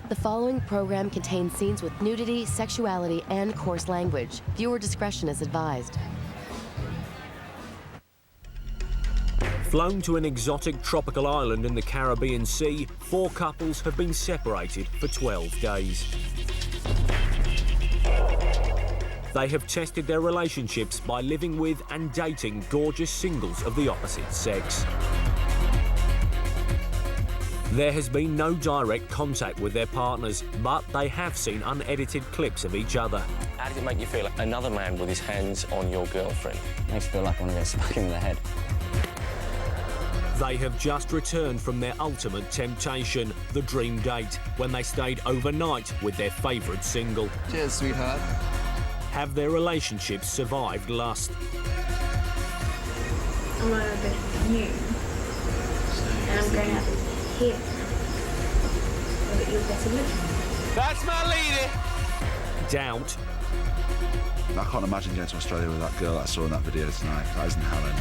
The following program contains scenes with nudity, sexuality, and coarse language. Viewer discretion is advised. Flown to an exotic tropical island in the Caribbean Sea, 4 couples have been separated for 12 days. They have tested their relationships by living with and dating gorgeous singles of the opposite sex. There has been no direct contact with their partners, but they have seen unedited clips of each other. How does it make you feel, like another man with his hands on your girlfriend? Makes me feel like I want to get stuck in the head. They have just returned from their ultimate temptation, the dream date, when they stayed overnight with their favourite single. Cheers, sweetheart. Have their relationships survived lust? I'm going to with you, and I'm going out with him. But you're better looking. That's my lady! Doubt? I can't imagine going to Australia with that girl that I saw in that video tonight. That isn't Helen.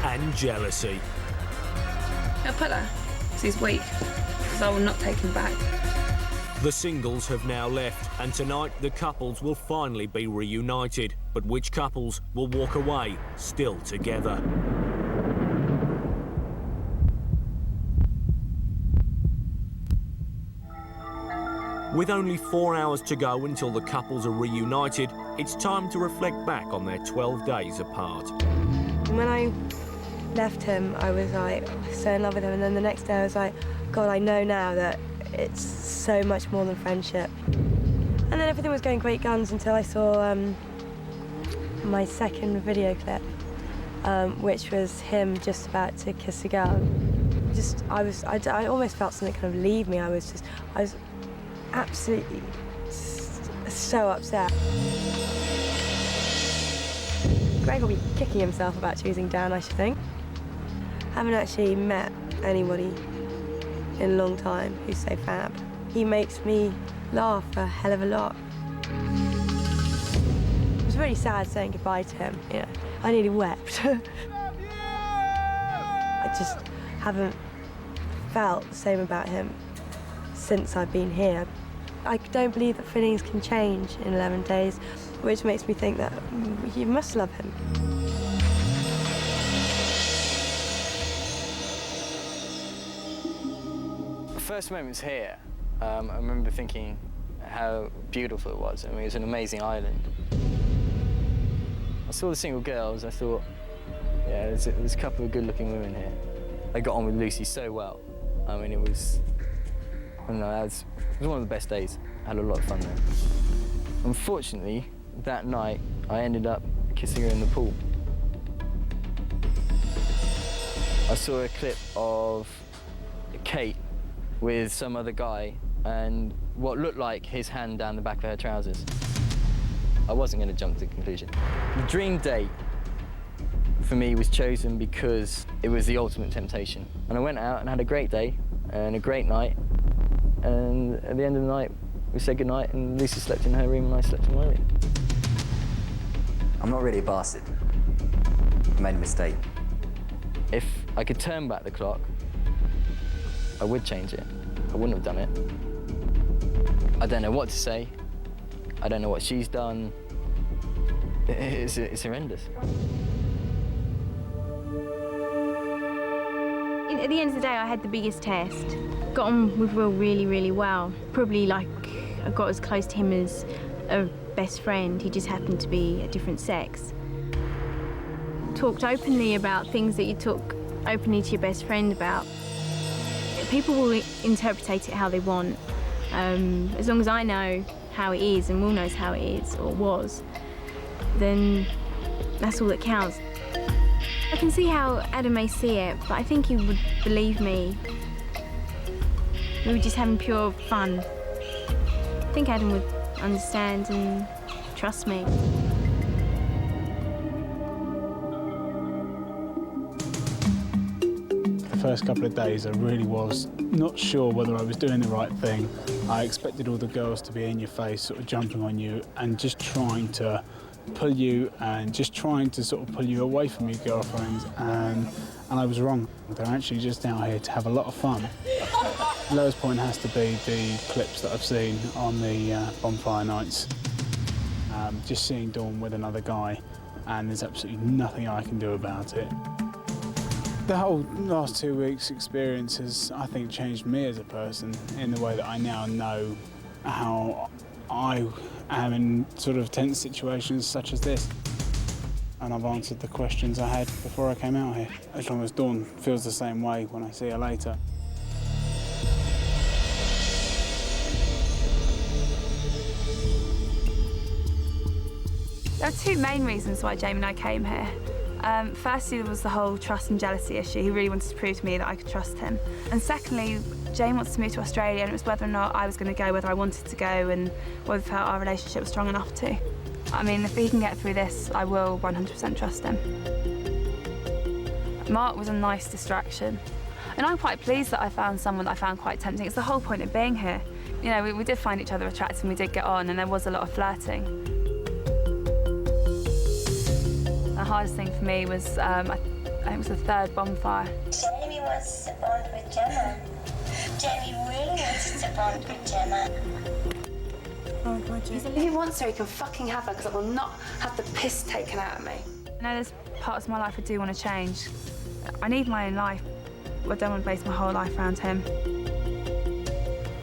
And jealousy. I'll put her, because he's weak, because I will not take him back. The singles have now left, and tonight the couples will finally be reunited. But which couples will walk away still together? With only 4 hours to go until the couples are reunited, it's time to reflect back on their 12 days apart. When I left him, I was like so in love with him, and then the next day I was like, God, I know now that it's so much more than friendship. And then everything was going great guns until I saw my second video clip, which was him just about to kiss a girl. I almost felt something kind of leave me. I was absolutely so upset. Greg will be kicking himself about choosing Dan, I should think. I haven't actually met anybody in a long time who's so fab. He makes me laugh a hell of a lot. It was really sad saying goodbye to him, you know. I nearly wept. I just haven't felt the same about him since I've been here. I don't believe that feelings can change in 11 days, which makes me think that you must love him. First moments here, I remember thinking how beautiful it was. I mean, it was an amazing island. I saw the single girls, I thought, yeah, there's a couple of good-looking women here. I got on with Lucy so well. I mean, it was one of the best days. I had a lot of fun there. Unfortunately, that night, I ended up kissing her in the pool. I saw a clip of Kate with some other guy and what looked like his hand down the back of her trousers. I wasn't going to jump to the conclusion. The dream date for me was chosen because it was the ultimate temptation. And I went out and had a great day and a great night. And at the end of the night, we said goodnight and Lucy slept in her room and I slept in my room. I'm not really a bastard. I made a mistake. If I could turn back the clock, I would change it. I wouldn't have done it. I don't know what to say. I don't know what she's done. It's horrendous. At the end of the day, I had the biggest test. Got on with Will really, really well. Probably like I got as close to him as a best friend. He just happened to be a different sex. Talked openly about things that you talk openly to your best friend about. People will interpret it how they want. As long as I know how it is and Will knows how it is or was, then that's all that counts. I can see how Adam may see it, but I think he would believe me. We were just having pure fun. I think Adam would understand and trust me. The first couple of days I really was not sure whether I was doing the right thing. I expected all the girls to be in your face, sort of jumping on you and just trying to pull you and just trying to sort of pull you away from your girlfriends, and I was wrong. They're actually just out here to have a lot of fun. The lowest point has to be the clips that I've seen on the bonfire nights. Just seeing Dawn with another guy, and there's absolutely nothing I can do about it. The whole last 2 weeks' experience has, I think, changed me as a person in the way that I now know how I am in sort of tense situations such as this. And I've answered the questions I had before I came out here. As long as Dawn feels the same way when I see her later. There are two main reasons why Jamie and I came here. Firstly, there was the whole trust and jealousy issue. He really wanted to prove to me that I could trust him. And secondly, Jamie wants to move to Australia, and it was whether or not I was going to go, whether I wanted to go, and whether we felt our relationship was strong enough to. I mean, if he can get through this, I will 100% trust him. Mark was a nice distraction. And I'm quite pleased that I found someone that I found quite tempting. It's the whole point of being here. You know, we did find each other attractive and we did get on, and there was a lot of flirting. The hardest thing for me was, I think it was the third bonfire. Jamie wants to bond with Gemma. Jamie really wants to bond with Gemma. Oh, God, Jamie. If he wants her, he can fucking have her, because I will not have the piss taken out of me. I know there's parts of my life I do want to change. I need my own life. I don't want to base my whole life around him.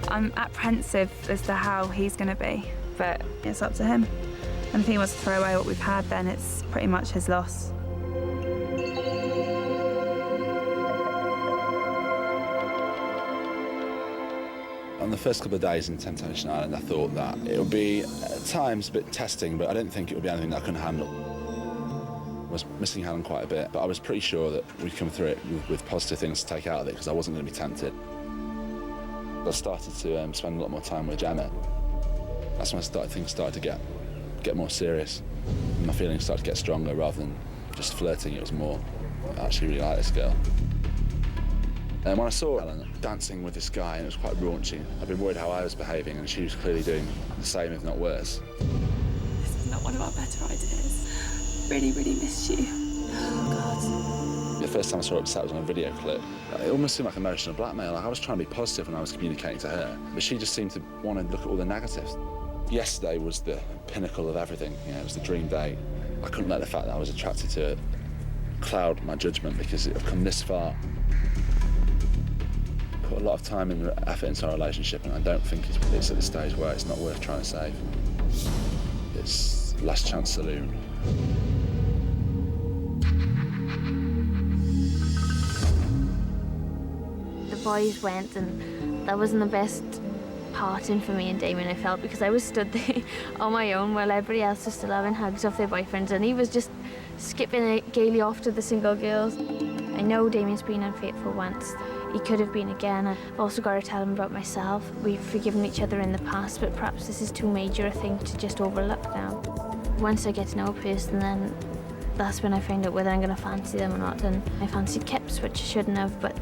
I'm apprehensive as to how he's going to be, but it's up to him. And if he wants to throw away what we've had, then it's pretty much his loss. On the first couple of days in Temptation Island, I thought that it would be at times a bit testing, but I didn't think it would be anything that I couldn't handle. I was missing Helen quite a bit, but I was pretty sure that we'd come through it with positive things to take out of it, because I wasn't going to be tempted. I started to spend a lot more time with Gemma. That's when things started to get more serious. My feelings started to get stronger rather than just flirting. It was more, I actually really like this girl. And when I saw Helen dancing with this guy, and it was quite raunchy, I've been worried how I was behaving, and she was clearly doing the same, if not worse. This is not one of our better ideas. Really, really miss you. Oh, God. The first time I saw her upset was on a video clip. It almost seemed like emotional blackmail. Like I was trying to be positive when I was communicating to her, but she just seemed to want to look at all the negatives. Yesterday was the pinnacle of everything. You know, it was the dream day. I couldn't let the fact that I was attracted to her cloud my judgment, because it had come this far. Put a lot of time and effort into our relationship, and I don't think it's at the stage where it's not worth trying to save. It's last chance saloon. The boys went, and that wasn't the best parting for me and Damien, I felt, because I was stood there on my own while everybody else was still having hugs off their boyfriends, and he was just skipping gaily off to the single girls. I know Damien's been unfaithful once. He could have been again. I've also got to tell him about myself. We've forgiven each other in the past, but perhaps this is too major a thing to just overlook now. Once I get to know a person, then that's when I find out whether I'm going to fancy them or not. And I fancied Kipps, which I shouldn't have, but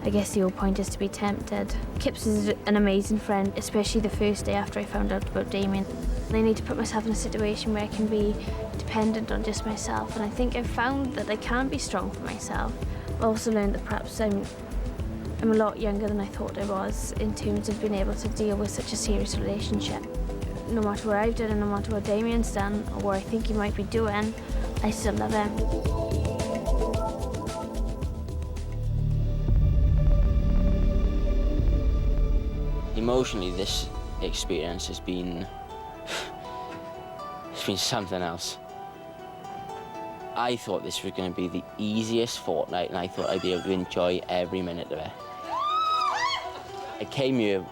I guess the whole point is to be tempted. Kipps is an amazing friend, especially the first day after I found out about Damien. I need to put myself in a situation where I can be dependent on just myself, and I think I've found that I can be strong for myself. I've also learned that perhaps I'm a lot younger than I thought I was in terms of being able to deal with such a serious relationship. No matter what I've done and no matter what Damien's done or what I think he might be doing, I still love him. Emotionally, this experience has been something else. I thought this was going to be the easiest fortnight, and I thought I'd be able to enjoy every minute of it. I came here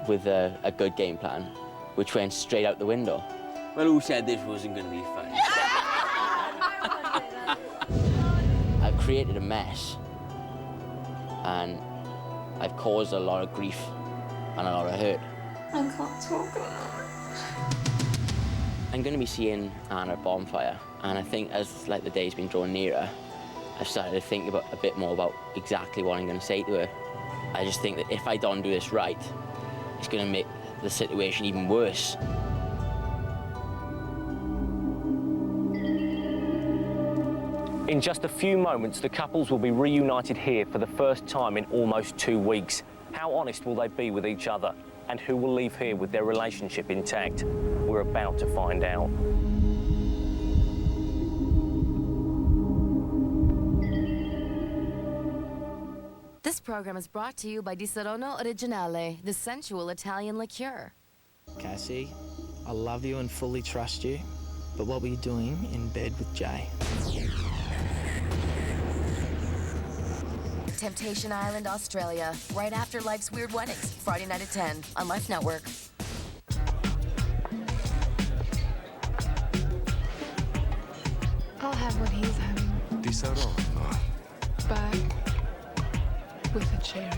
with a good game plan, which went straight out the window. Well, who said this wasn't going to be fun? I've created a mess, and I've caused a lot of grief and a lot of hurt. I can't talk about it. I'm going to be seeing Anna at Bonfire, and I think as the day's been drawing nearer, I've started to think a bit more about exactly what I'm going to say to her. I just think that if I don't do this right, it's going to make the situation even worse. In just a few moments, the couples will be reunited here for the first time in almost 2 weeks. How honest will they be with each other? And who will leave here with their relationship intact? We're about to find out. This program is brought to you by Disaronno Originale, the sensual Italian liqueur. Cassie, I love you and fully trust you, but what were you doing in bed with Jay? Temptation Island, Australia, right after Life's Weird Weddings, Friday night at 10 on Life Network. I'll have what he's having. Disaronno. But with a cherry.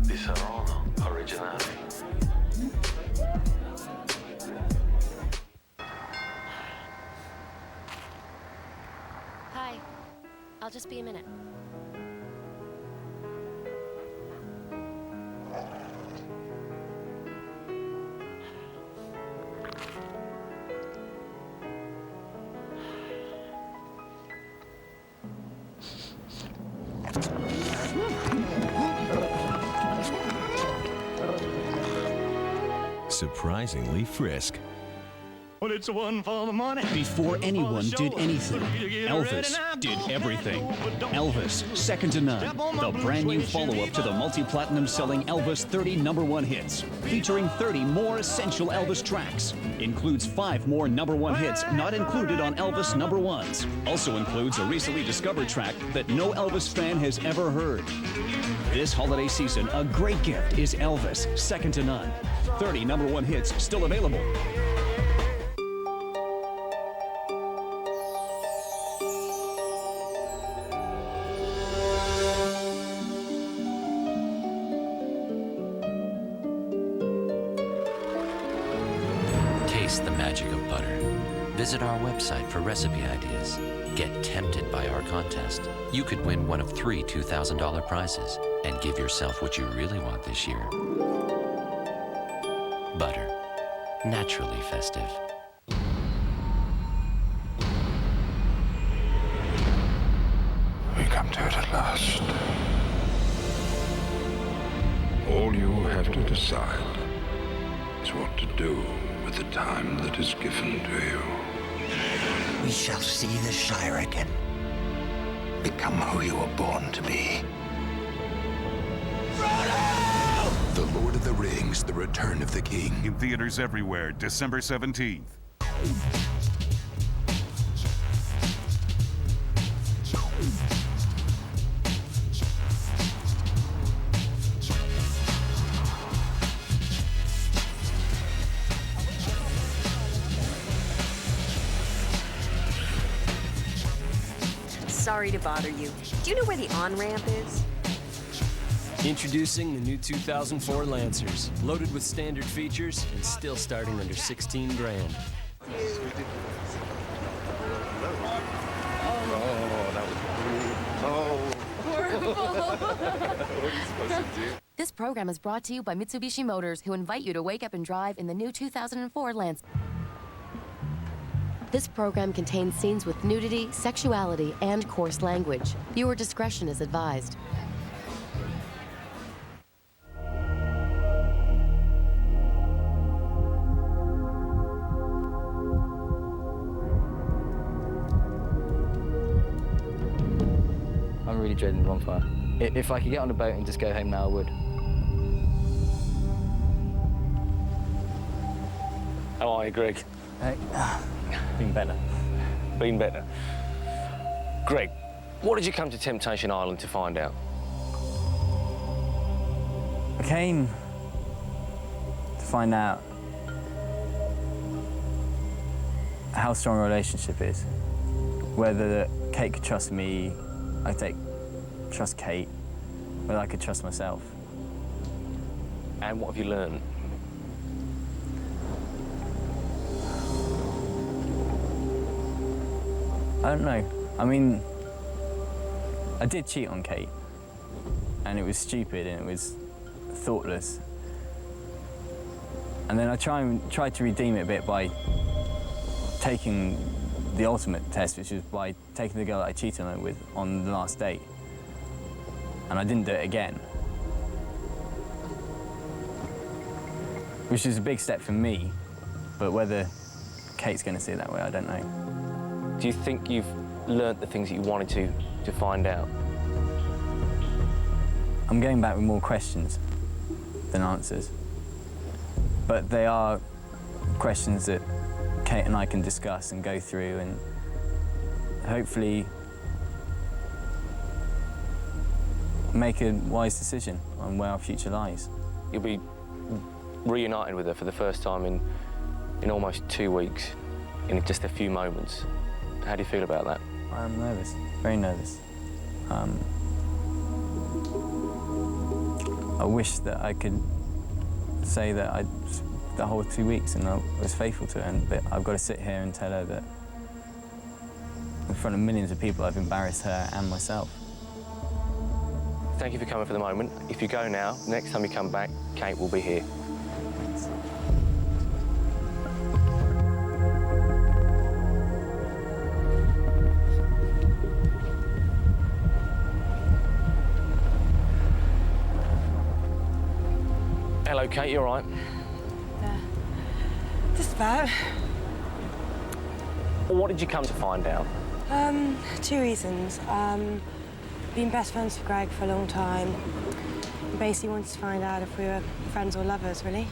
Disaronno Originale. Hi. I'll just be a minute. Surprisingly frisk. Well, it's one for the money. Before anyone did anything, Elvis did everything. Elvis, second to none. The brand new follow-up to the multi-platinum selling Elvis 30 #1 hits, featuring 30 more essential Elvis tracks. Includes 5 more #1 hits not included on Elvis #1s. Also includes a recently discovered track that no Elvis fan has ever heard. This holiday season, a great gift is Elvis, second to none. 30 #1 hits still available. Taste the magic of butter. Visit our website for recipe ideas. Get tempted by our contest. You could win one of 3 $2,000 prizes and give yourself what you really want this year. Butter. Naturally festive. We come to it at last. All you have to decide is what to do with the time that is given to you. We shall see the Shire again. Become who you were born to be. The Lord of the Rings, The Return of the King. In theaters everywhere, December 17th. Sorry to bother you. Do you know where the on-ramp is? Introducing the new 2004 Lancers, loaded with standard features and still starting under 16 grand. This program is brought to you by Mitsubishi Motors, who invite you to wake up and drive in the new 2004 Lancer. This program contains scenes with nudity, sexuality, and coarse language. Viewer discretion is advised. I'm really dreading the bonfire. If I could get on a boat and just go home now, I would. How are you, Greg? Hey. Been better. Been better. Greg, what did you come to Temptation Island to find out? I came to find out how strong a relationship is. Whether Kate could trust me, I trust Kate, whether I could trust myself. And what have you learned? I don't know. I mean, I did cheat on Kate, and it was stupid and it was thoughtless. And then I tried to redeem it a bit by taking the ultimate test, which was by taking the girl that I cheated on her with on the last date. And I didn't do it again. Which is a big step for me, but whether Kate's going to see it that way, I don't know. Do you think you've learnt the things that you wanted to find out? I'm going back with more questions than answers. But they are questions that Kate and I can discuss and go through and hopefully make a wise decision on where our future lies. You'll be reunited with her for the first time in almost 2 weeks, in just a few moments. How do you feel about that? I'm nervous, very nervous. I wish that I could say that the whole 2 weeks and I was faithful to her, but I've got to sit here and tell her that in front of millions of people I've embarrassed her and myself. Thank you for coming for the moment. If you go now, next time you come back, Kate will be here. Hello, Kate, you all right? Yeah, just about. What did you come to find out? 2 reasons. Been best friends with Greg for a long time. Basically wanted to find out if we were friends or lovers, really.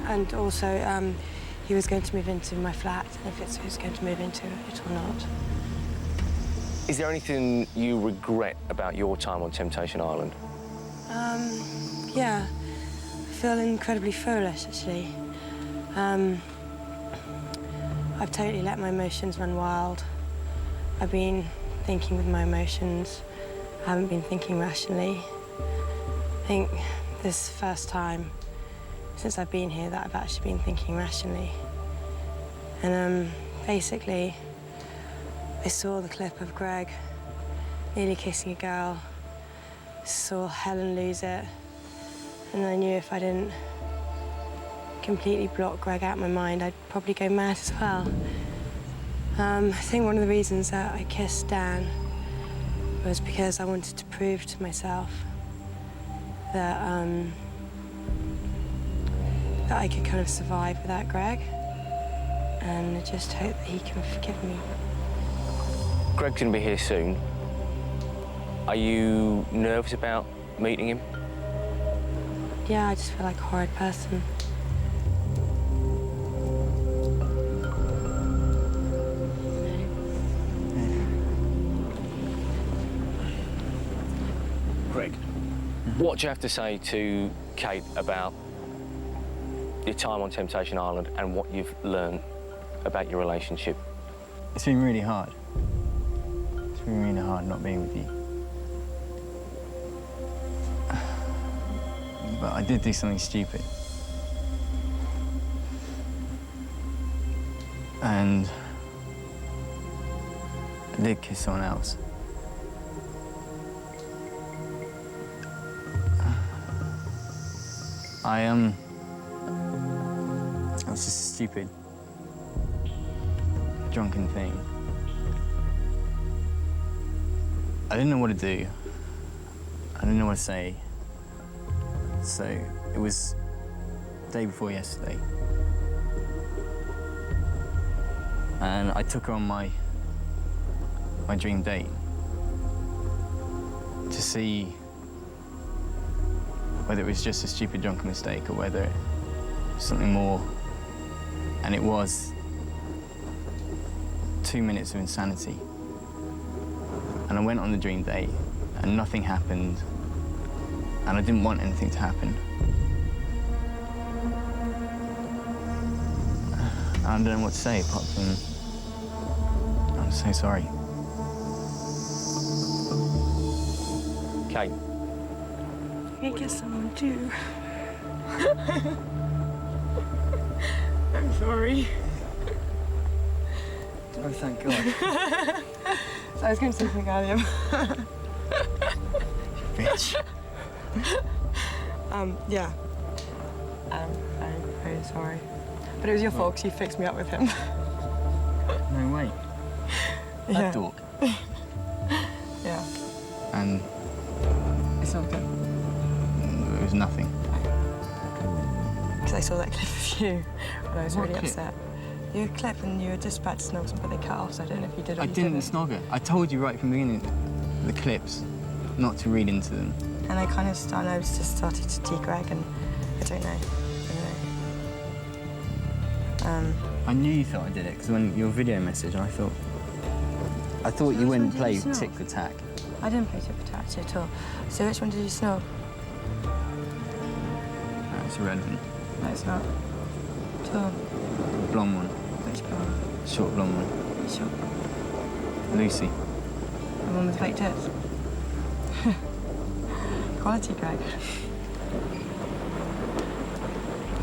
And also, he was going to move into my flat, and if he was going to move into it or not. Is there anything you regret about your time on Temptation Island? Yeah, I feel incredibly foolish, actually. I've totally let my emotions run wild. I've been thinking with my emotions. I haven't been thinking rationally. I think this is the first time since I've been here that I've actually been thinking rationally. And basically, I saw the clip of Greg nearly kissing a girl, saw Helen lose it, and I knew if I didn't completely block Greg out of my mind, I'd probably go mad as well. I think one of the reasons that I kissed Dan was because I wanted to prove to myself that, that I could kind of survive without Greg, and I just hope that he can forgive me. Greg's going to be here soon. Are you nervous about meeting him? Yeah, I just feel like a horrid person. Greg, what do you have to say to Kate about your time on Temptation Island and what you've learned about your relationship? It's been really hard. It's been really hard not being with you. But I did do something stupid. And I did kiss someone else. It was just a stupid, drunken thing. I didn't know what to do. I didn't know what to say. So it was the day before yesterday. And I took her on my dream date to see whether it was just a stupid drunken mistake or whether it was something more. And it was 2 minutes of insanity. And I went on the dream date and nothing happened. And I didn't want anything to happen. I don't know what to say apart from, I'm so sorry. Kate. I kiss someone too. I'm sorry. Oh, thank God. So I was going to say something earlier. Bitch. Yeah. really sorry. But it was your fault because you fixed me up with him. No way. Yeah. That dork. Yeah. And it's not good. It was nothing. Because I saw that clip of you and I was What really clip? upset. Your clip and you were just about to snog something, but they cut off, so I don't know if you did or I you didn't snog her. I told you right from the beginning, the clips, not to read into them. And I kind of just started to Greg, and I don't know. I knew you thought I did it, because when your video message, I thought you wouldn't play snog? tick for tack. I didn't play tip for tat at all. So which one did you snog? That's irrelevant. No, it's not. At all. The blonde one. Which one? Short blonde one. Sure. Lucy. The one with fake tits. Quality, Greg.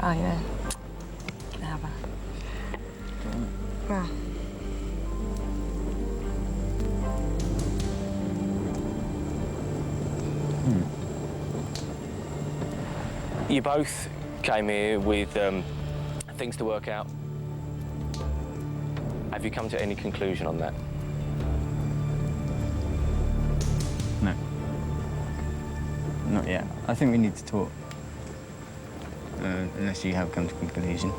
Oh, yeah. Can I have her? Well. You both came here with things to work out. Have you come to any conclusion on that? No. Not yet. I think we need to talk. Unless you have come to a conclusion.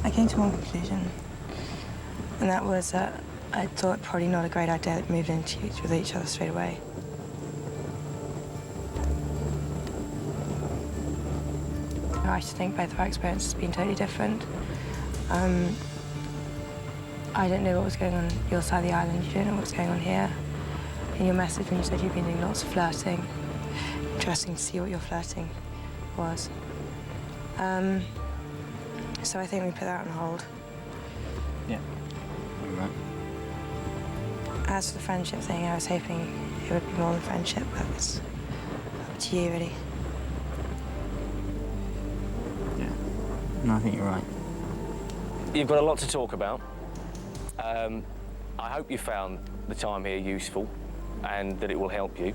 I came to one conclusion, and that was that I thought probably not a great idea that moving into with each other straight away. I just think both of our experiences have been totally different. I don't know what was going on your side of the island. You don't know what's going on here. In your message when you said you've been doing lots of flirting, interesting to see what your flirting was. So I think we put that on hold. Yeah. You're right. As for the friendship thing, I was hoping it would be more than friendship, but it's up to you, really. Yeah. No, I think you're right. You've got a lot to talk about. I hope you found the time here useful and that it will help you.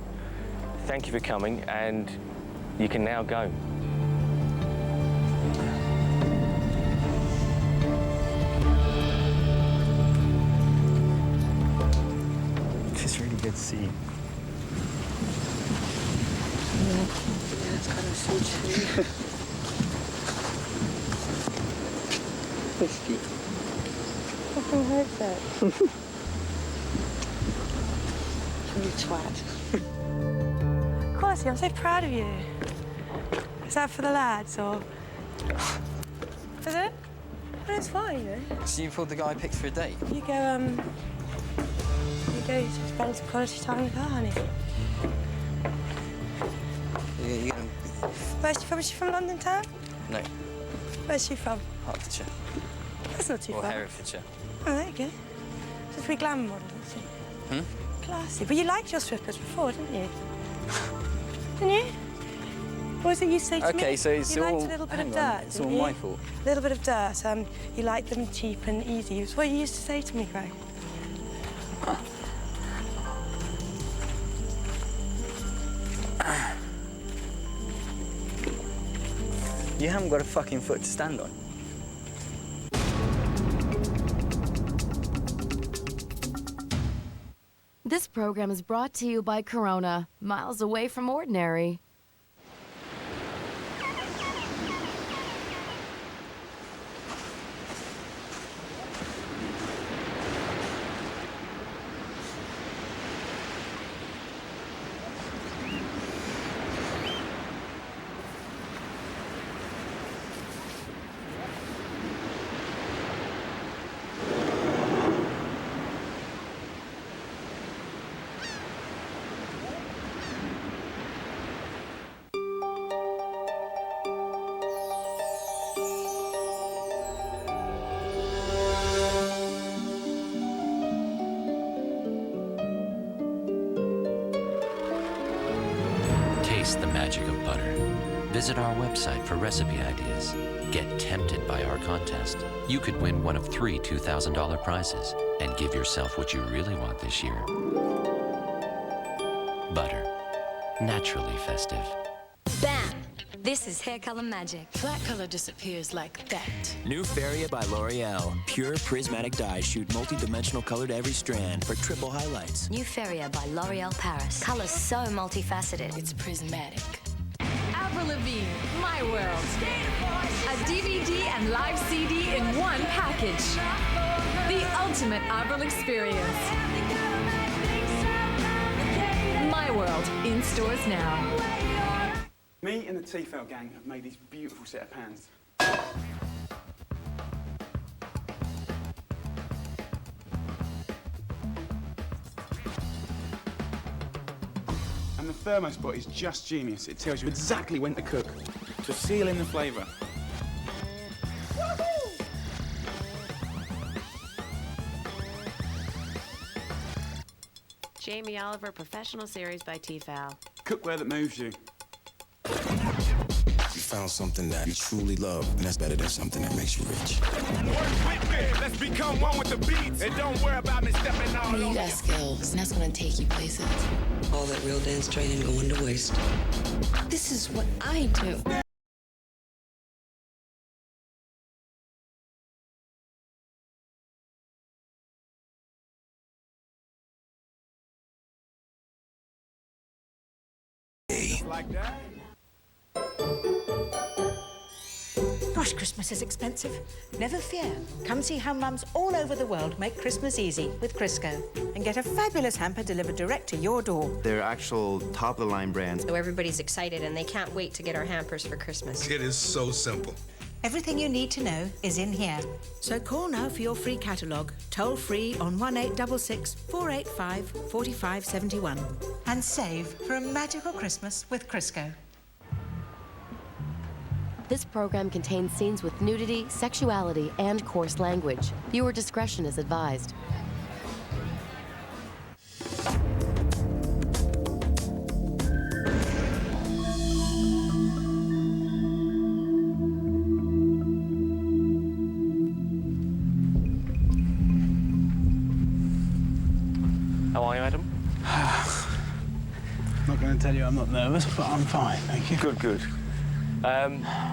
Thank you for coming, and you can now go. It's really good to see you. Yeah, it's kind of sweet. Whiskey. Fucking hurts it. You twat. Quality, I'm so proud of you. Is that for the lads, or...? Is it? But it's fine, you know. So you pulled the guy I picked for a date? You go to spend some quality time with her, honey. You're gonna... Where's she from? Is she from London town? No, Where's she from? Hertfordshire. That's not too Or far. Herefordshire. Oh, there you go. She's a pretty glamour model, isn't she? Classy. But you liked your strippers before, didn't you? Didn't you? What was it you say to me? Okay, so it's you all... liked a little bit hang of on, dirt, it's didn't all you? my fault. A little bit of dirt. You liked them cheap and easy. It's what you used to say to me, Greg. You haven't got a fucking foot to stand on. This program is brought to you by Corona, miles away from ordinary. Taste the magic of butter. Visit our website for recipe ideas. Get tempted by our contest. You could win one of 3 $2,000 prizes and give yourself what you really want this year. Butter. Naturally festive. Bam! The This is hair color magic. Flat color disappears like that. New Feria by L'Oreal. Pure prismatic dyes shoot multi-dimensional color to every strand for triple highlights. New Feria by L'Oreal Paris. Color so multifaceted. It's prismatic. Avril Lavigne, My World. A DVD and live CD in one package. The ultimate Avril experience. My World, in stores now. Me and the T-Fell gang have made these beautiful set of pans. And the thermospot is just genius. It tells you exactly when to cook to seal in the flavour. Jamie Oliver Professional Series by Tefal. Cookware that moves you. You found something that you truly love, and that's better than something that makes you rich. Let's become one with the beats, and don't worry about me stepping out. You got skills, and that's gonna take you places. All that real dance training going to waste. This is what I do. Like that? Gosh, Christmas is expensive. Never fear. Come see how mums all over the world make Christmas easy with Crisco and get a fabulous hamper delivered direct to your door. They're actual top-of-the-line brands. So everybody's excited and they can't wait to get our hampers for Christmas. It is so simple. Everything you need to know is in here. So call now for your free catalogue, toll free on 1866 485 4571. And save for a magical Christmas with Crisco. This program contains scenes with nudity, sexuality, and coarse language. Viewer discretion is advised. How are you, Adam? I'm not going to tell you I'm not nervous, but I'm fine, thank you. Good, good.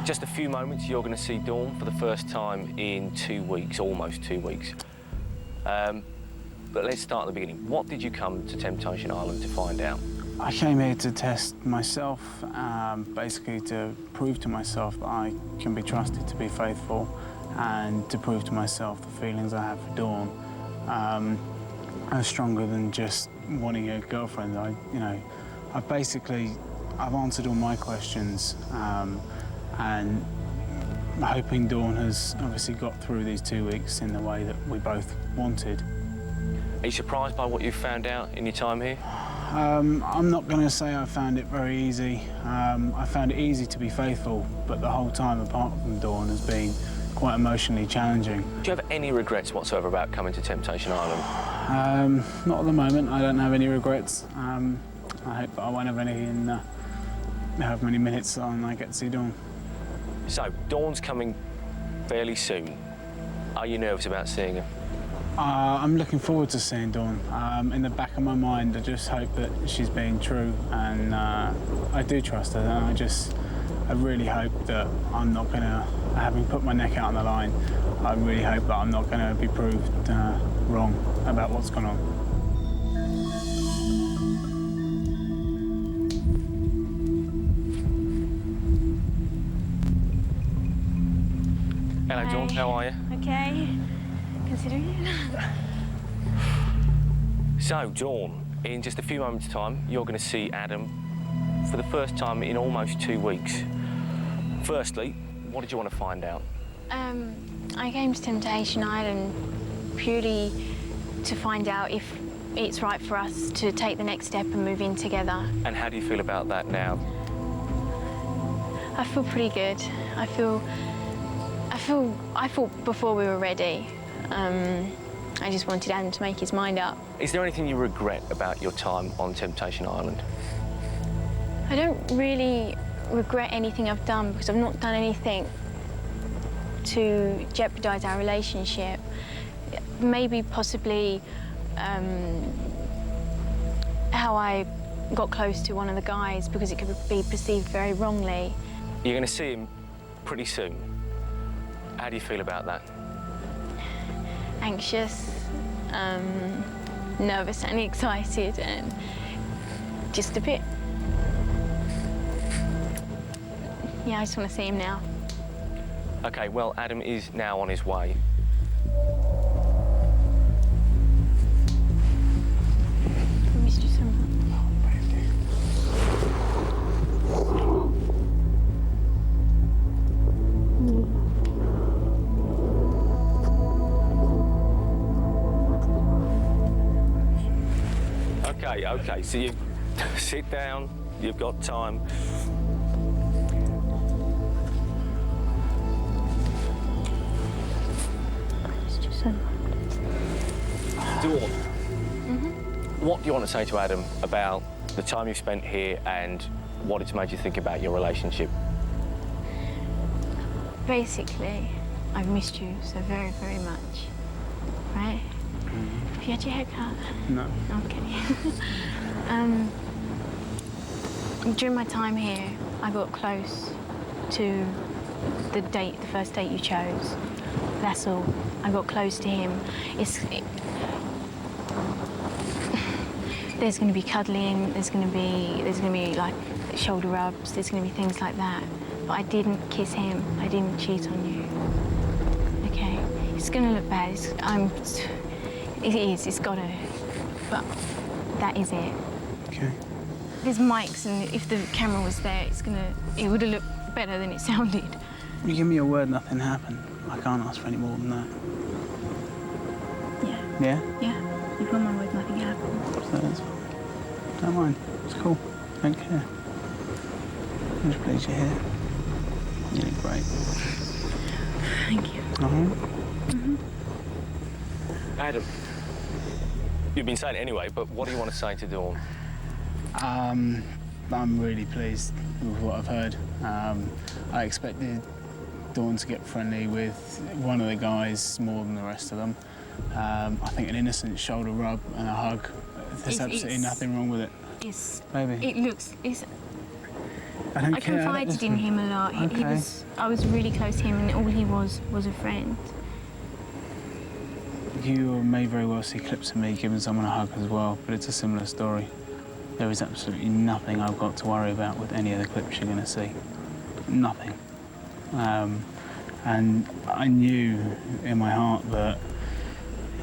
Just a few moments, you're going to see Dawn for the first time in 2 weeks, almost 2 weeks. But let's start at the beginning. What did you come to Temptation Island to find out? I came here to test myself, basically to prove to myself that I can be trusted to be faithful and to prove to myself the feelings I have for Dawn are stronger than just wanting a girlfriend. I've answered all my questions, and hoping Dawn has obviously got through these 2 weeks in the way that we both wanted. Are you surprised by what you've found out in your time here? I'm not going to say I found it very easy. I found it easy to be faithful, but the whole time apart from Dawn has been quite emotionally challenging. Do you have any regrets whatsoever about coming to Temptation Island? Not at the moment. I don't have any regrets. I hope that I won't have any in however many minutes I get to see Dawn. So, Dawn's coming fairly soon. Are you nervous about seeing her? I'm looking forward to seeing Dawn. In the back of my mind, I just hope that she's being true, and I do trust her. And I really hope that I'm not going to, having put my neck out on the line, I really hope that I'm not going to be proved wrong about what's gone on. Hello, Dawn. How are you? Okay. Considering it. So, Dawn, in just a few moments' time, you're going to see Adam for the first time in almost 2 weeks. Firstly, what did you want to find out? I came to Temptation Island purely to find out if it's right for us to take the next step and move in together. And how do you feel about that now? I feel pretty good. I thought before we were ready. I just wanted Adam to make his mind up. Is there anything you regret about your time on Temptation Island? I don't really regret anything I've done because I've not done anything to jeopardise our relationship. Maybe possibly how I got close to one of the guys because it could be perceived very wrongly. You're going to see him pretty soon. How do you feel about that? Anxious, nervous and excited, and just a bit. Yeah, I just want to see him now. Okay, well, Adam is now on his way. I missed you so much. Okay, so you sit down, you've got time. Dawn, what do you want to say to Adam about the time you've spent here and what it's made you think about your relationship? Basically, I've missed you so very, very much, right? Have you had your hair cut? No. Okay. During my time here, I got close to the first date you chose. That's all. I got close to him. There's going to be cuddling. There's going to be like shoulder rubs. There's going to be things like that. But I didn't kiss him. I didn't cheat on you. Okay. It's going to look bad. It is. It's got to. But that is it. Okay. There's mics, and if the camera was there, it would have looked better than it sounded. You give me your word nothing happened. I can't ask for any more than that. Yeah. Yeah? Yeah. You've got my word, nothing happened. So that's fine. Don't mind. It's cool. Don't care. I'm just pleased you're here. You look great. Thank you. Adam, you've been saying it anyway, but what do you want to say to Dawn? I'm really pleased with what I've heard. I expected Dawn to get friendly with one of the guys more than the rest of them. I think an innocent shoulder rub and a hug, there's absolutely nothing wrong with it. Baby. I don't care. confided in him a lot. I was really close to him, and all he was a friend. You may very well see clips of me giving someone a hug as well, but it's a similar story. There is absolutely nothing I've got to worry about with any of the clips you're going to see. Nothing. And I knew in my heart that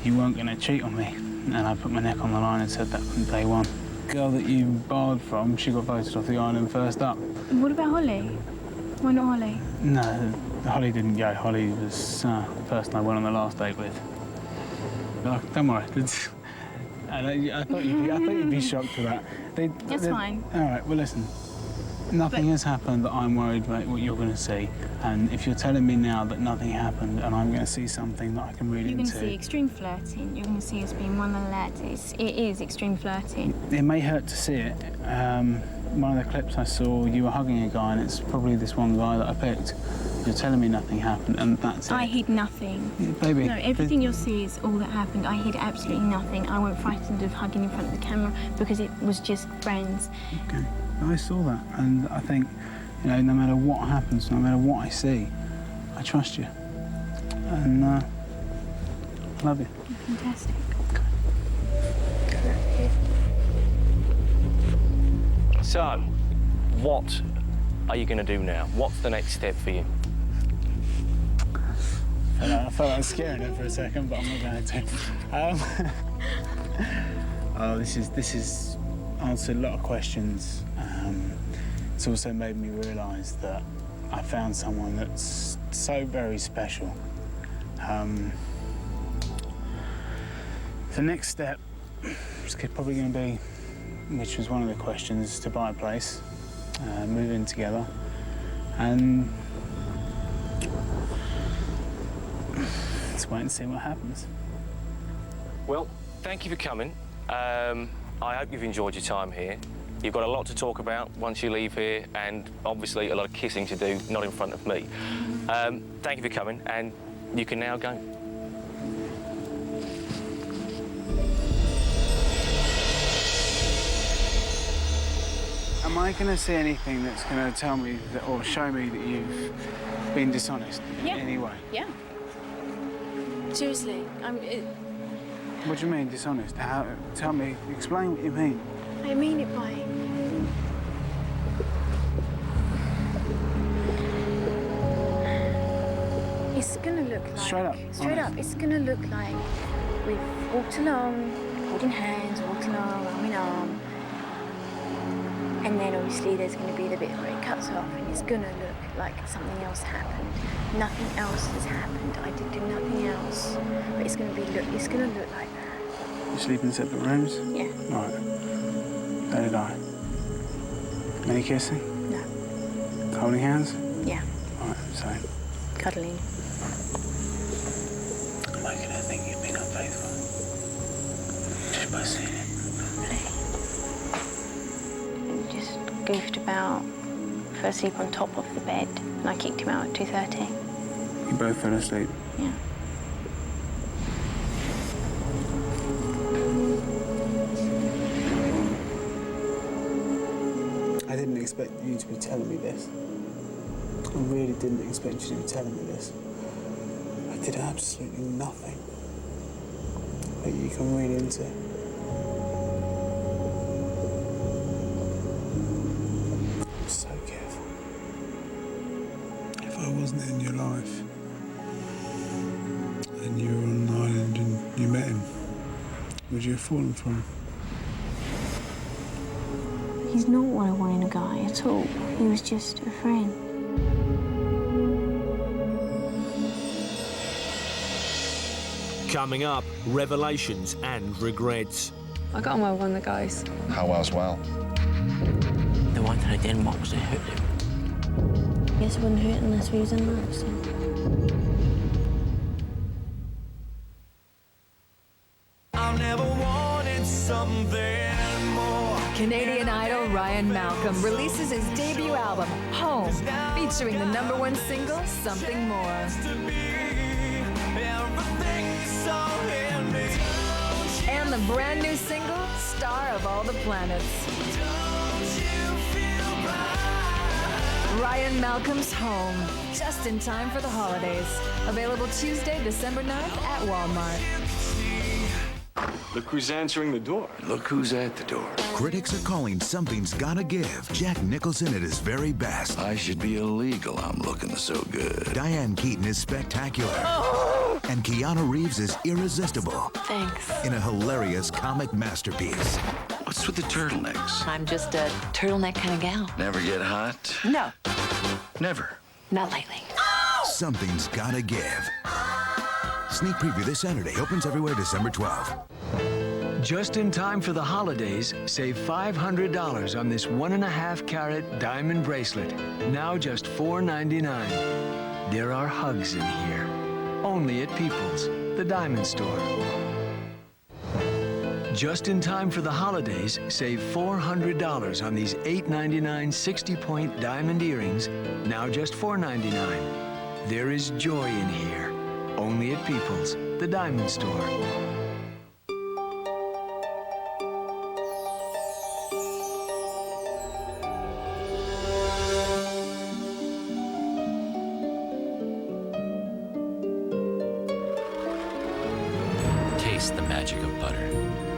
you weren't going to cheat on me, and I put my neck on the line and said that from day one. The girl that you barred from, she got voted off the island first up. What about Holly? Why not Holly? No, Holly didn't go. Holly was the person I went on the last date with. But don't worry. I thought you'd be shocked with that. That's fine. All right, well, listen. Nothing has happened that I'm worried about what you're going to see. And if you're telling me now that nothing happened and I'm going to see something that I can read into... You're going to see extreme flirting. You're going to see us being one of the lads. It is extreme flirting. It may hurt to see it. One of the clips I saw, you were hugging a guy, and it's probably this one guy that I picked. You're telling me nothing happened, and that's it. I hid nothing. Yeah, baby. No, everything you'll see is all that happened. I hid absolutely nothing. I wasn't frightened of hugging in front of the camera because it was just friends. Okay. I saw that, and I think, you know, no matter what happens, no matter what I see, I trust you. And I love you. Fantastic. So, what are you going to do now? What's the next step for you? I felt like scaring him for a second, but I'm not going to. Oh, this is answered a lot of questions. It's also made me realise that I found someone that's so very special. The next step is probably going to be, which was one of the questions, to buy a place, move in together, and let's wait and see what happens. Well, thank you for coming. I hope you've enjoyed your time here. You've got a lot to talk about once you leave here, and obviously a lot of kissing to do, not in front of me. Thank you for coming, and you can now go. Am I going to see anything that's going to tell me that, or show me that you've been dishonest in any way? Yeah. Seriously, What do you mean, dishonest? How? Tell me, explain what you mean. I mean it by... It's gonna look like... Straight up. Straight up, it's gonna look like we've walked along, holding hands, walked along, arm in arm. And then obviously there's gonna be the bit where it cuts off and it's gonna look like something else happened. Nothing else has happened. I did do nothing else. But it's gonna look like that. You sleep in separate rooms? Yeah. Right. So did I. Any kissing? No. Holding hands? Yeah. Right, same. Cuddling. Am I gonna think you've been unfaithful? Just by seeing it? And just goofed about. Fell asleep on top of the bed, and I kicked him out at 2:30. You both fell asleep? Yeah. I didn't expect you to be telling me this. I really didn't expect you to be telling me this. I did absolutely nothing that you can read into. I'm so careful. If I wasn't in your life and you were on an island and you met him, would you have fallen for him? He's not what I want in a guy at all. He was just a friend. Coming up, revelations and regrets. I got on well with one of the guys. How else well? The one that I didn't want was to hurt him. I guess I wouldn't hurt unless we was in love, so... I never wanted something more. Canadian Idol Ryan Malcolm releases his debut album, Home, featuring the #1 single, Something More. And the brand new single, Star of All the Planets. Ryan Malcolm's Home, just in time for the holidays. Available Tuesday, December 9th at Walmart. Look who's answering the door. Look who's at the door. Critics are calling Something's Gotta Give Jack Nicholson at his very best. I should be illegal. I'm looking so good. Diane Keaton is spectacular. And Keanu Reeves is irresistible. Thanks. In a hilarious comic masterpiece. What's with the turtlenecks? I'm just a turtleneck kind of gal. Never get hot? No, Never. not lately. Something's Gotta Give. Sneak preview this Saturday. Opens everywhere December 12th. Just in time for the holidays, save $500 on this 1.5 carat diamond bracelet. Now just $4.99. There are hugs in here. Only at People's, the diamond store. Just in time for the holidays, save $400 on these $8.99 60-point diamond earrings. Now just $4.99. There is joy in here. Only at People's, the diamond store. Taste the magic of butter.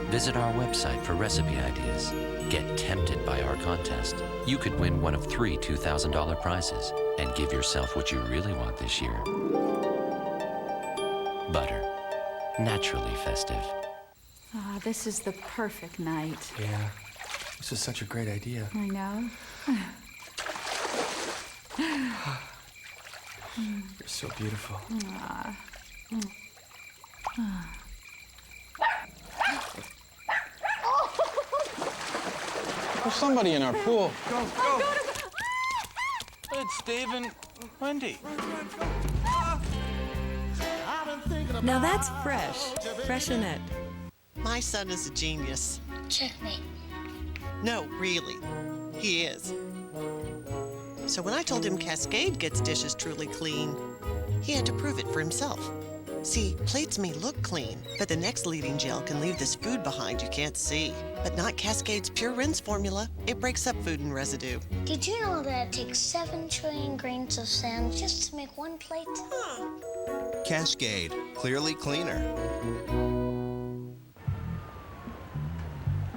Visit our website for recipe ideas. Get tempted by our contest. You could win one of 3 $2,000 prizes and give yourself what you really want this year. Butter. Naturally festive. Ah, this is the perfect night. Yeah, this is such a great idea. I know. You're so beautiful. Ah. Ah. There's somebody in our pool. Go, go. It's Dave and Wendy. Now that's fresh. Freshenette. My son is a genius. Checkmate. No, really. He is. So when I told him Cascade gets dishes truly clean, he had to prove it for himself. See, plates may look clean, but the next leading gel can leave this food behind you can't see. But not Cascade's Pure Rinse formula. It breaks up food and residue. Did you know that it takes 7 trillion grains of sand just to make one plate? Cascade, clearly cleaner.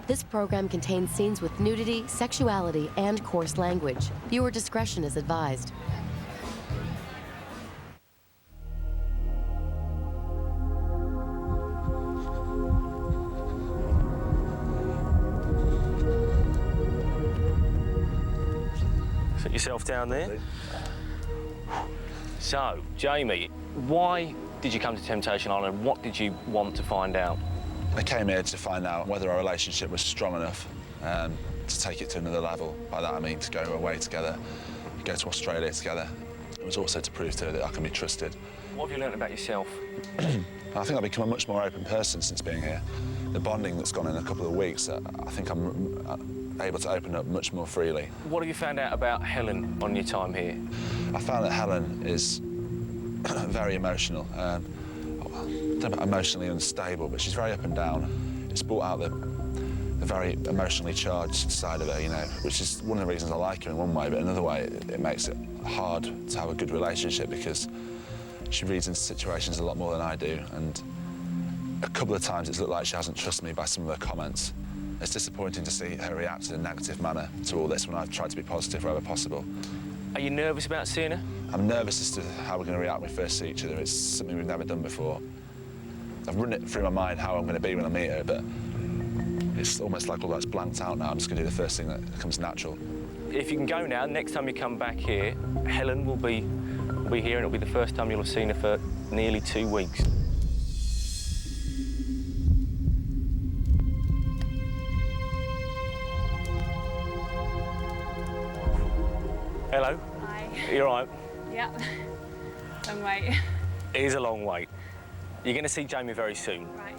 This program contains scenes with nudity, sexuality, and coarse language. Viewer discretion is advised. Sit yourself down there. So, Jamie, why did you come to Temptation Island? What did you want to find out? I came here to find out whether our relationship was strong enough to take it to another level. By that I mean to go away together, go to Australia together. It was also to prove to her that I can be trusted. What have you learned about yourself? I think I've become a much more open person since being here. The bonding that's gone in a couple of weeks, I think I'm able to open up much more freely. What have you found out about Helen on your time here? I found that Helen is very emotional. I don't know about emotionally unstable, but she's very up and down. It's brought out the very emotionally charged side of her, you know, which is one of the reasons I like her in one way, but another way it makes it hard to have a good relationship because she reads into situations a lot more than I do, and a couple of times it's looked like she hasn't trusted me by some of her comments. It's disappointing to see her react in a negative manner to all this when I've tried to be positive wherever possible. Are you nervous about seeing her? I'm nervous as to how we're going to react when we first see each other. It's something we've never done before. I've run it through my mind how I'm going to be when I meet her, but it's almost like all that's blanked out now. I'm just going to do the first thing that comes natural. If you can go now, next time you come back here, Helen will be here, and it'll be the first time you'll have seen her for nearly 2 weeks. Hello. Hi. You all right? Yeah. Long wait. It is a long wait. You're going to see Jamie very soon. Right.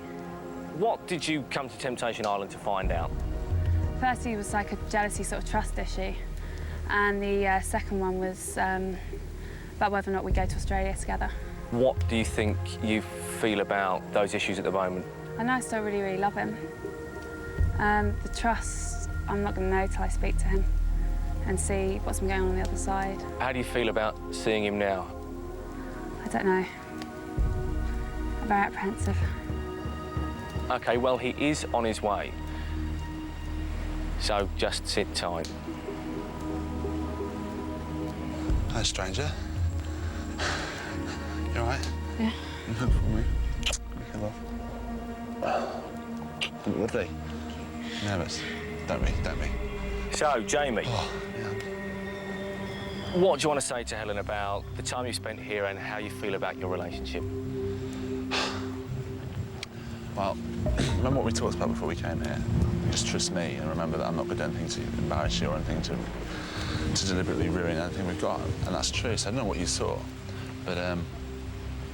What did you come to Temptation Island to find out? Firstly, it was like a jealousy sort of trust issue. And the second one was about whether or not we go to Australia together. What do you think you feel about those issues at the moment? I know I still really, really love him. The trust, I'm not going to know till I speak to him and see what's been going on the other side. How do you feel about seeing him now? I don't know. I'm very apprehensive. OK, well, he is on his way. So just sit tight. Hi, stranger. You all right? Yeah. You look for me. Okay, love. Look lovely. Nervous. Don't be. So, Jamie, what do you want to say to Helen about the time you spent here and how you feel about your relationship? Well, remember what we talked about before we came here? Just trust me and remember that I'm not going to do anything to embarrass you or anything to deliberately ruin anything we've got. And that's true, so I don't know what you saw, but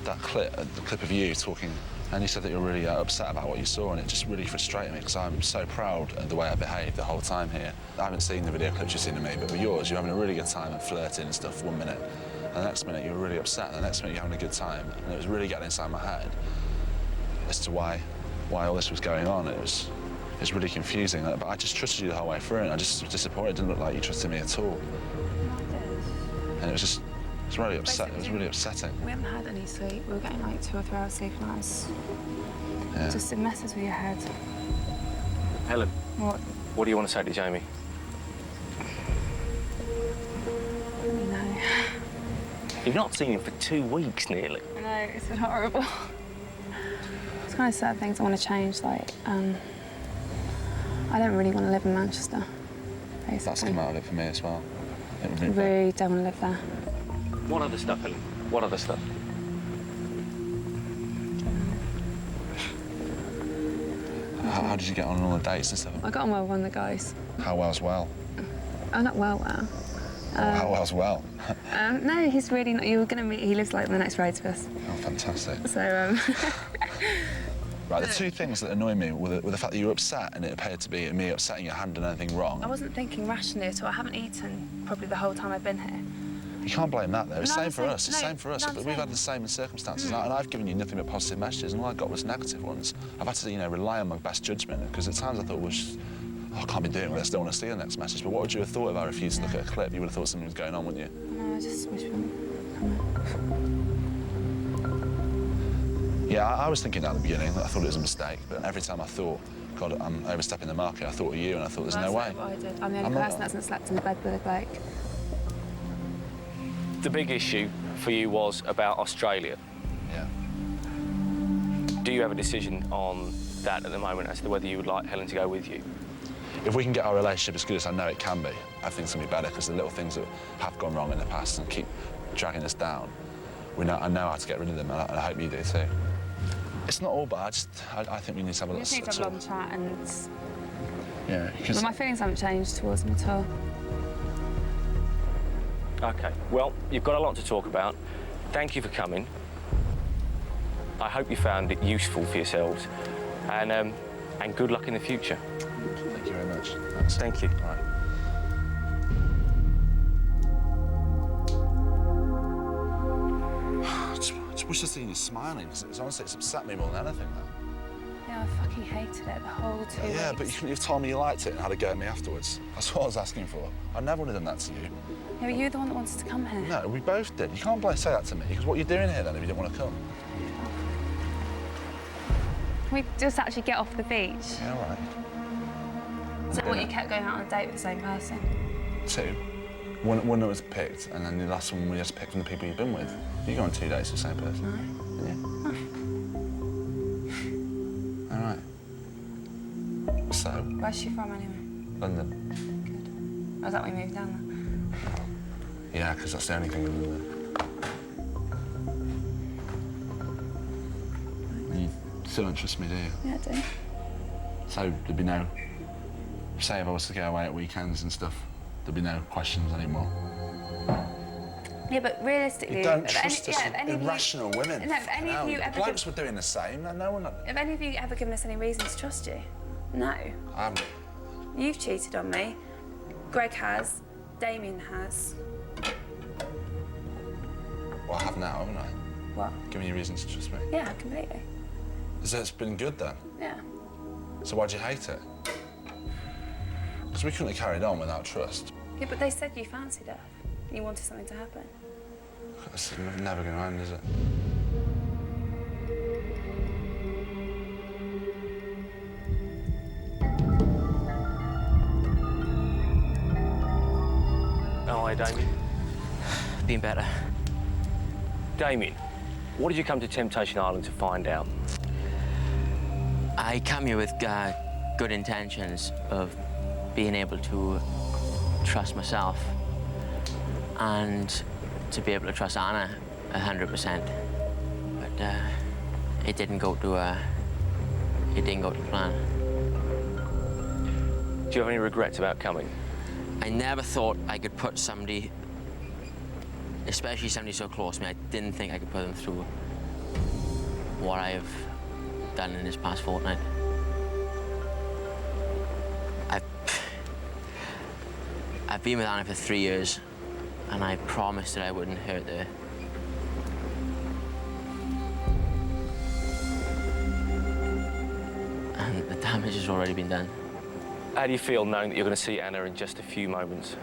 that clip, the clip of you talking, and you said that you're really upset about what you saw, and it just really frustrated me because I'm so proud of the way I behaved the whole time here. I haven't seen the video clips you've seen of me, but with yours, you're having a really good time and flirting and stuff 1 minute, and the next minute you were really upset, and the next minute you're having a good time, and it was really getting inside my head as to why all this was going on. It's really confusing, but I just trusted you the whole way through, and I just was disappointed. It didn't look like you trusted me at all. And it was really upset. It was really upsetting. We haven't had any sleep. We were getting like 2 or 3 hours sleep, and Yeah. just it messes with your head. Helen. What do you want to say to Jamie? I don't know. You've not seen him for 2 weeks nearly. I know, it's been horrible. It's kind of sad things I want to change, like, I don't really want to live in Manchester, basically. That's come out of it for me as well. I really don't want to live there. What other stuff, Helen? What other stuff? How did you get on all the dates and stuff? I got on well with one of the guys. How well's well? Oh, not well. How well's well? No, he's really not. You were going to meet, he lives like the next road to us. Oh, fantastic. So, Right, the 2 things that annoy me were the fact that you were upset and it appeared to be me upsetting you hadn't done anything wrong. I wasn't thinking rationally at all. I haven't eaten probably the whole time I've been here. You You can't blame that, though. It's No, same for I'm us. It's saying- same for us. no, I'm But we've had saying- the same circumstances, and I've given you nothing but positive messages, and all I got was negative ones. I've had to, you know, rely on my best judgment, because at times I thought, well, I can't be doing this. I don't want to see the next message. But what would you have thought if I refused to look at a clip? You would have thought something was going on, wouldn't you? No, I just wish we wouldn't Yeah, I was thinking that at the beginning. I thought it was a mistake, but every time I thought, God, I'm overstepping the market, I thought of you, and I thought, there's no way. That's what I did. I'm the only I'm not- person that hasn't slept in the bed with a bloke. The big issue for you was about Australia. Yeah. Do you have a decision on that at the moment as to whether you would like Helen to go with you? If we can get our relationship as good as I know it can be, I think it's going to be better, because the little things that have gone wrong in the past and keep dragging us down, I know how to get rid of them, and I hope you do too. It's not all bad, I think we need to have a We little just need to have a long chat and... Yeah, Well, my feelings haven't changed towards him at all. OK, well, you've got a lot to talk about. Thank you for coming. I hope you found it useful for yourselves, and good luck in the future. Thank you very much. Thank you. All right. I just wish I'd seen you smiling, because honestly, it's upset me more than anything, that. Yeah, I fucking hated it the whole 2 weeks. Yeah, but you couldn't have told me you liked it and had a go at me afterwards. That's what I was asking for. I never would have done that to you. Yeah, but you're the one that wanted to come here. No, we both did. You can't say that to me, because what are you doing here then if you didn't want to come? Can we just actually get off the beach? Yeah, all right. So what, you kept going out on a date with the same person? 2. One that was picked, and then the last one we just picked from the people you've been with. You go on 2 dates with the same person. No. Yeah. All right. So? Where's she from anyway? London. Good. Oh, is that why you moved down there? Yeah, because that's the only thing in London. You still don't trust me, do you? Yeah, I do. So there'd be no... Say if I was to go away at weekends and stuff, there'd be no questions anymore. Yeah, but realistically... You don't if trust any, us, yeah, if any of you- irrational women. No, if any of you The ever... blokes were doing the same, and no one... Have any of you ever given us any reason to trust you? No. I haven't. You've cheated on me. Greg has. Damien has. Well, I have now, haven't I? What? Giving you reasons to trust me. Yeah, completely. So it's been good then? Yeah. So why'd you hate it? Because we couldn't have carried on without trust. Yeah, but they said you fancied her. You wanted something to happen. It's never going to end, is it? Oh, hi, Damien. Been better. Damien, what did you come to Temptation Island to find out? I come here with good intentions of being able to trust myself and to be able to trust Anna 100%. But it didn't go to plan. Do you have any regrets about coming? I never thought I could put somebody, especially somebody so close to me, I didn't think I could put them through what I have done in this past fortnight. I've been with Anna for 3 years, and I promised that I wouldn't hurt her. And the damage has already been done. How do you feel knowing that you're going to see Anna in just a few moments?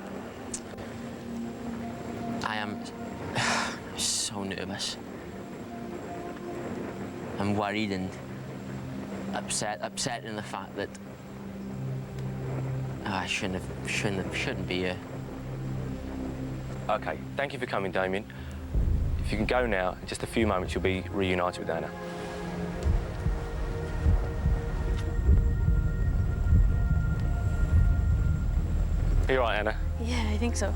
I am so nervous. I'm worried and upset in the fact that I shouldn't be here. OK, thank you for coming, Damien. If you can go now, in just a few moments, you'll be reunited with Anna. Are you all right, Anna? Yeah, I think so.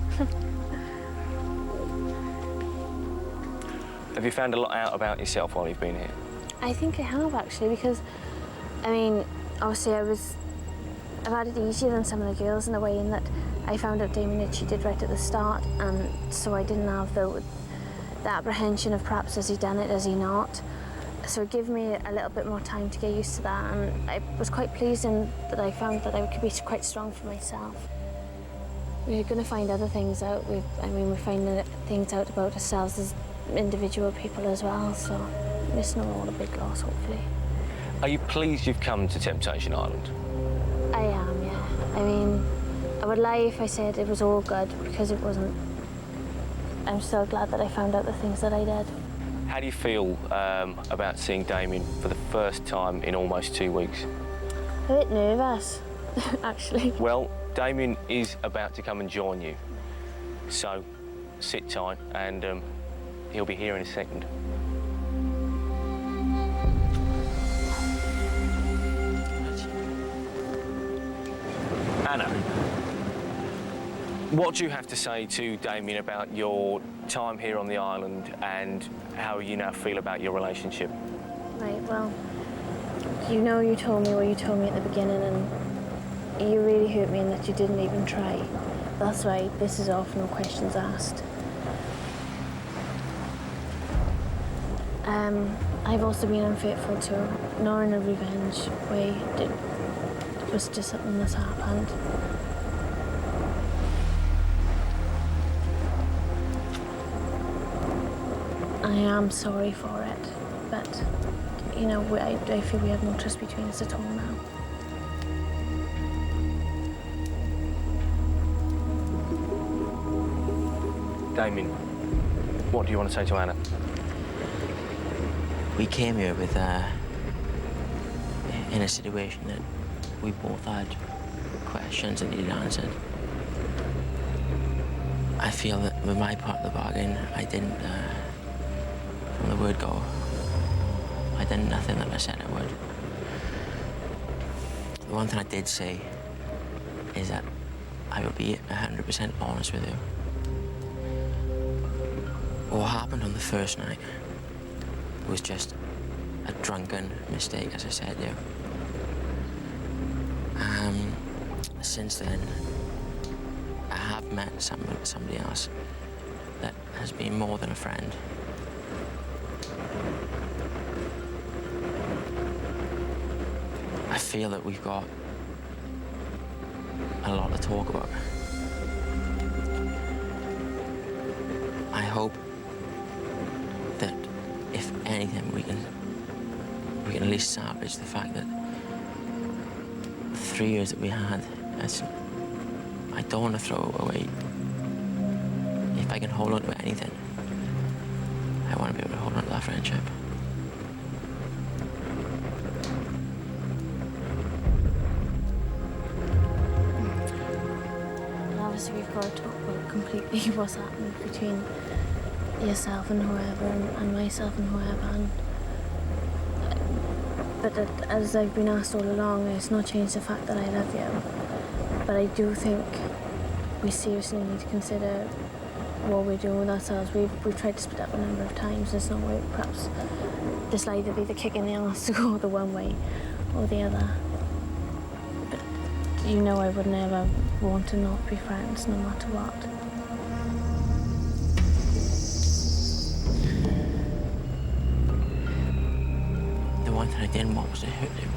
Have you found a lot out about yourself while you've been here? I think I have, actually, because, I mean, obviously I've had it easier than some of the girls in a way in that I found out Damien had cheated right at the start, and so I didn't have the apprehension of perhaps has he done it, has he not. So it gave me a little bit more time to get used to that, and I was quite pleased in that I found that I could be quite strong for myself. we're going to find other things out. We're finding things out about ourselves as individual people as well, so it's not all a big loss, hopefully. Are you pleased you've come to Temptation Island? I am, yeah. I mean, I would lie if I said it was all good, because it wasn't. I'm so glad that I found out the things that I did. How do you feel about seeing Damien for the first time in almost 2 weeks? A bit nervous, actually. Well, Damien is about to come and join you. So, sit tight and he'll be here in a second. Anna, what do you have to say to Damien about your time here on the island and how you now feel about your relationship? Right, well, you told me what you told me at the beginning, and you really hurt me in that you didn't even try. That's why this is off, no questions asked. I've also been unfaithful to her, not in a revenge way. It was just something that's happened. I am sorry for it, but, you know, I feel we have no trust between us at all now. Damien, what do you want to say to Anna? We came here with, in a situation that we both had questions that needed answered. I feel that with my part of the bargain, I didn't, from the word go, I did nothing that I said I would. The one thing I did say is that I would be 100% honest with you. What happened on the first night was just a drunken mistake, as I said to you. Since then, I have met somebody else that has been more than a friend. I feel that we've got a lot to talk about. I hope that, if anything, we can at least salvage the fact that the 3 years that we had, I don't want to throw it away. If I can hold on to anything, I want to be able to hold on to that friendship. And obviously we've got to talk about completely what's happened between yourself and whoever, and myself and whoever. But as I've been asked all along, it's not changed the fact that I love you. But I do think we seriously need to consider what we're doing with ourselves. We've tried to split up a number of times. There's no way, perhaps this will either be the kick in the arse to go the one way or the other. But you know I would never want to not be friends, no matter what. The one thing I didn't want was to hurt you.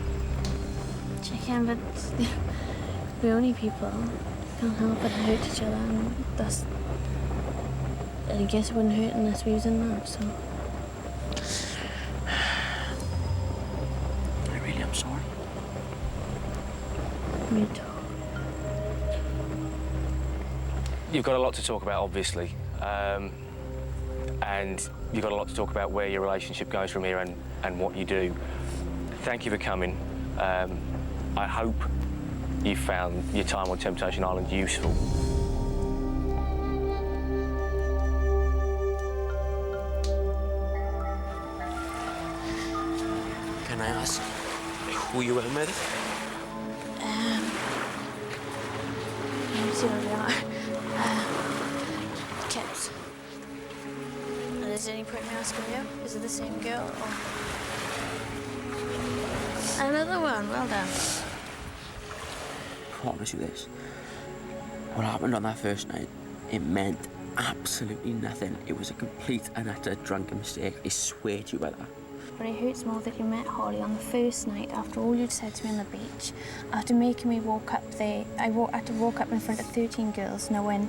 Chicken, but we're only people. Can't help but hurt each other, and that's. I guess it wouldn't hurt unless we was in love, so. I really am sorry. Me too. You've got a lot to talk about, obviously. And you've got a lot to talk about where your relationship goes from here and what you do. Thank you for coming. I hope you found your time on Temptation Island useful. Can I ask who you were with? Let me see where we are. Kips. Is there any point in me asking you? Is it the same girl or? Another one, well done. I promise you this. What happened on that first night, it meant absolutely nothing. It was a complete and utter drunken mistake. I swear to you by that. But it hurts more that you met Holly on the first night after all you'd said to me on the beach. After making me walk up there, I had to walk up in front of 13 girls knowing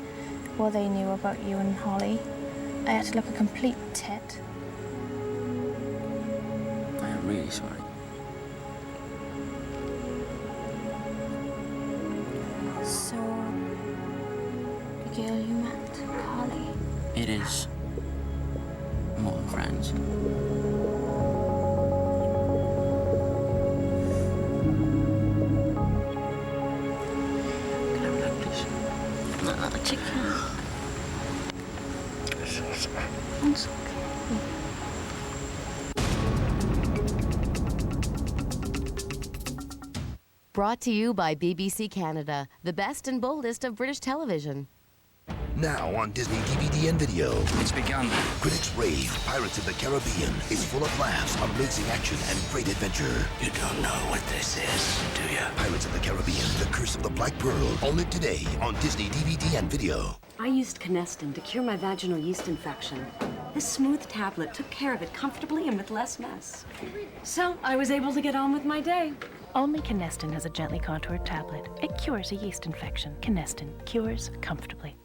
what they knew about you and Holly. I had to look a complete tit. I'm really sorry. So, the girl you met, Carly? It is more than friends. Can I have that, please? Not another chicken. It's okay. Brought to you by BBC Canada, the best and boldest of British television. Now on Disney DVD and video. It's begun. Critics rave Pirates of the Caribbean is full of laughs, amazing action, and great adventure. You don't know what this is, do you? Pirates of the Caribbean, The Curse of the Black Pearl. Only today on Disney DVD and video. I used Canestin to cure my vaginal yeast infection. This smooth tablet took care of it comfortably and with less mess. So I was able to get on with my day. Only Canestin has a gently contoured tablet. It cures a yeast infection. Canestin cures comfortably.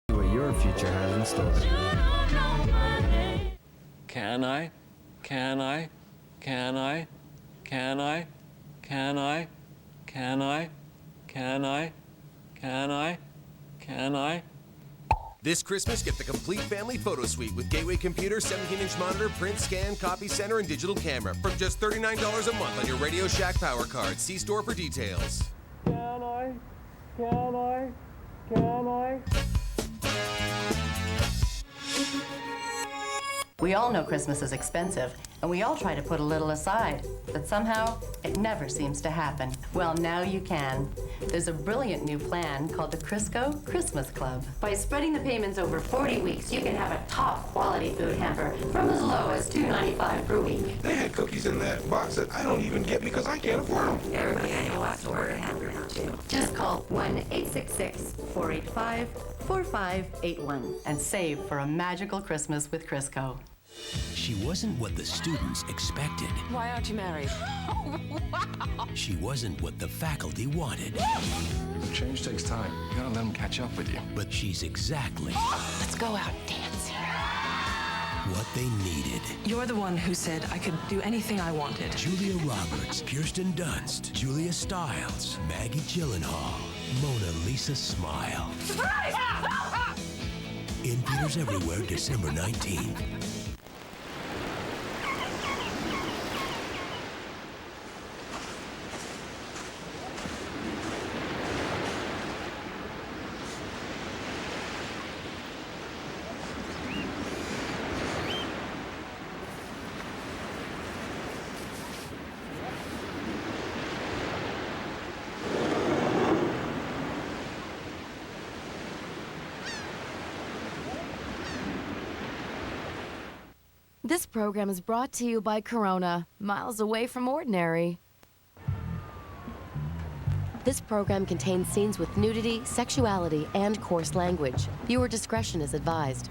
What your future has in store. Can I? Can I? Can I? Can I? Can I? Can I? Can I? Can I? Can I? This Christmas, get the complete family photo suite with Gateway Computer, 17-inch monitor, print, scan, copy center, and digital camera from just $39 a month on your Radio Shack Power Card. See store for details. Can I? Can I? Can I? We all know Christmas is expensive, and we all try to put a little aside, but somehow it never seems to happen. Well, now you can. There's a brilliant new plan called the Crisco Christmas Club. By spreading the payments over 40 weeks, you can have a top-quality food hamper from as low as $2.95 per week. They had cookies in that box that I don't even get because I can't afford them. Everybody I know wants to order a hamper now, too. Just call 1-866-485-4581 and save for a magical Christmas with Crisco. She wasn't what the students expected. Why aren't you married? She wasn't what the faculty wanted. Change takes time. You gotta let them catch up with you. But she's exactly Let's go out dancing. what they needed. You're the one who said I could do anything I wanted. Julia Roberts, Kirsten Dunst, Julia Stiles, Maggie Gyllenhaal, Mona Lisa Smile. Surprise! In theaters everywhere, December 19th. This program is brought to you by Corona, miles away from ordinary. This program contains scenes with nudity, sexuality, and coarse language. Viewer discretion is advised.